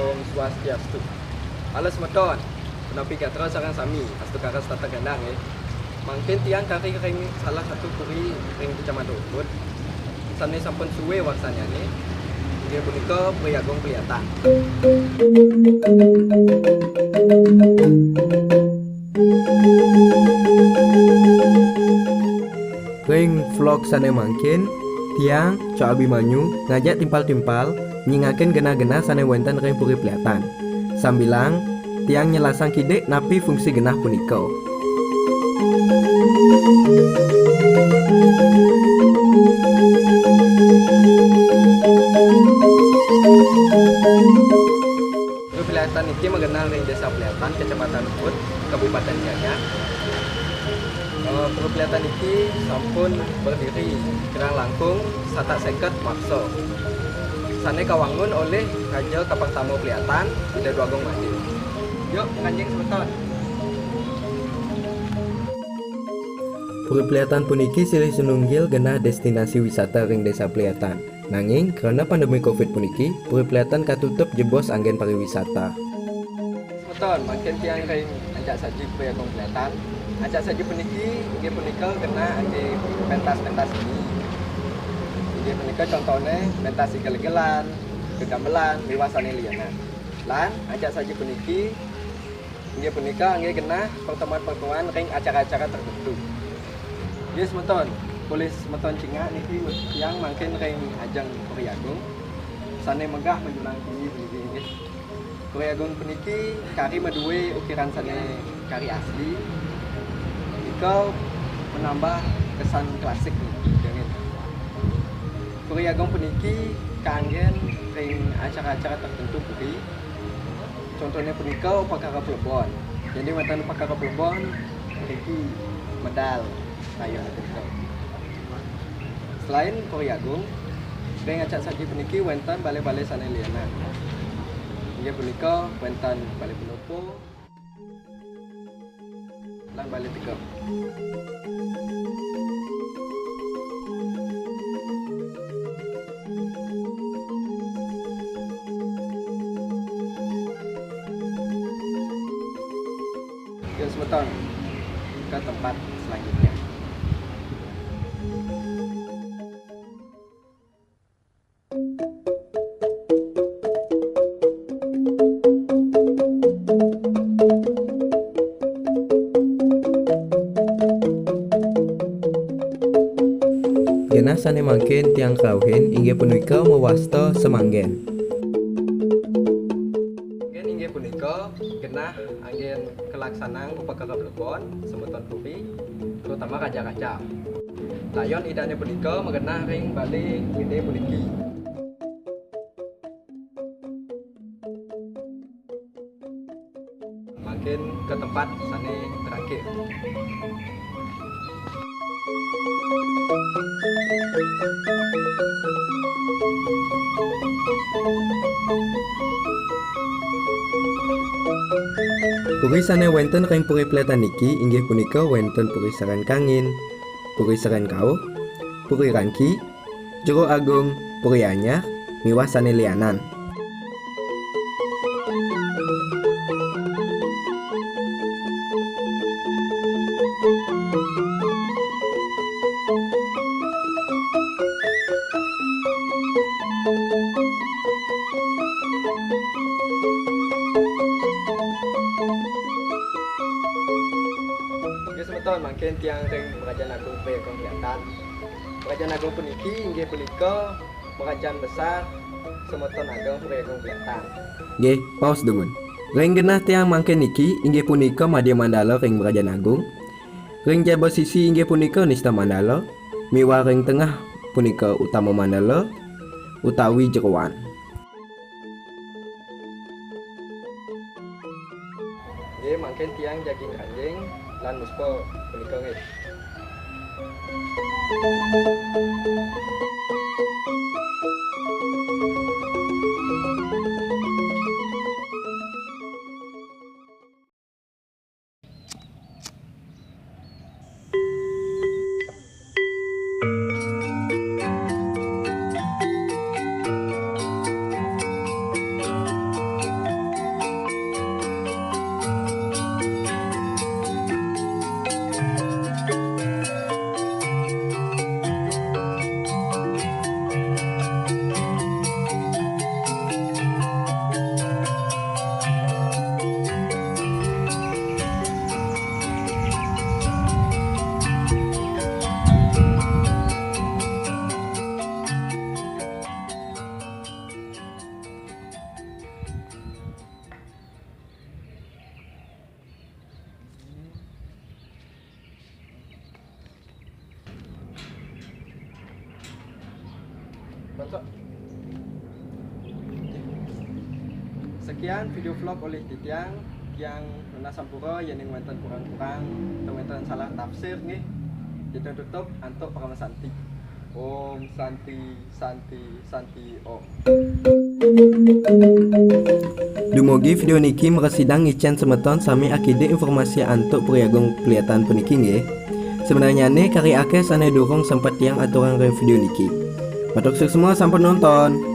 Om Swastiastu. Alas meton, penapi katra sarang sami, astu karas tata gandang Mungkin tiang kari ring salah satu puri ring kecamatan Ubud. Sana sampun suwe waksanya dia punika Puri Agung Pliatan. Ring vlog sana mangkin tiang Cok Abimanyu ngajak timpal-timpal nyingakin genah-genah sana wenten ring Puri Pliatan. Sambilang tiang nyelasang kidek napi fungsi genah punika. Puri Pliatan iki mengenal ring Desa Pliatan, Kecamatan Ubud, Kabupaten Gianyar. Puri Pliatan iki sampun berdiri kirang langkung satak seket makso. Sane kawangun oleh Raja Kapak Tamu Pliatan, Ida Dwagung Mati. Yuk, kanjeng semeton. Puri Pliatan puniki silih sinunggil genah destinasi wisata ring Desa Pliatan. Nanging karena pandemi Covid puniki, Puri Pliatan katutup jebos anggen pariwisata. Semeton, makin tiang ring ajak saji Puri Agung Pliatan. Ajak saji puniki, inggih punika kena angge pentas-pentas ini. Inggih punika contohnya pentas igel-igelan, gegamelan, wiwasane liyana. Lan ajak saji puniki inggih punika angge kena pertemuan-pertemuan ring acara-acara tertentu. Yes, semeton, polis semeton cingak niki yang makin ring ajang Puri Agung. Sane megah menjulang tinggi puniki nggih. Puri Agung puniki kari meduwe ukiran sane kari asli. Kau menambah kesan klasik nih. Puri Agung puniki kanggen ring acara-acara tertentu puri. Contohnya punika Pakara Plebon. Jadi wonten Pakara Plebon puniki medal rayon punika. Selain Puri Agung, ring acak saji puniki wonten balai-balai sane liyana. Inggih punika wonten Balai Penopo lan Balai Tegep. Yuk semeton ke tempat selanjutnya. Genah sane mangkin tiang kauhin inggih punika mewasta semanggen. Inggih punika genah anggen kelaksanaan upacara Plebon semeton puri, terutama raja-raja. Layon idane punika mengenah ring Balai Gede puniki. Makin ke tempat sane terakhir. Puri sane wenten ring Puri Pliatan niki inggih punika wenten Puri Saran Kangin, Puri Saran Kauh, Puri Rangki, Jero Agung, Puri Anyar, miwah sane lianan. Semeton makin tiang ring Kerajaan Agung Puri Agung Pliatan. Kerajaan Agung puniki inggih punika kerajaan besar semeton Agung Puri Agung Pliatan. Nggih, paus dungun. Ring genah tiang mangken niki inggih punika Madya Mandala ring Kerajaan Agung. Ring jaba sisi inggih punika Nista Mandala. Miwah ring tengah punika Utama Mandala utawi Jeroan. Nggih makin tiang jaging kanjeng lan muspa punika nggih. Masuk. Sekian video vlog oleh Titiang yang Nona Sampura yang wonten kurang-kurang atau wonten salah tafsir nih. Kita tutup untuk para santi. Om Santi Santi Santi Om. Dumugi video niki meresidang ngicen semeton sami akide informasi antuk priagung kelihatan puniki nggih. Sebenarnya nih kari akeh sane durung sempat yang aturan video niki. Matur semua sampai nonton.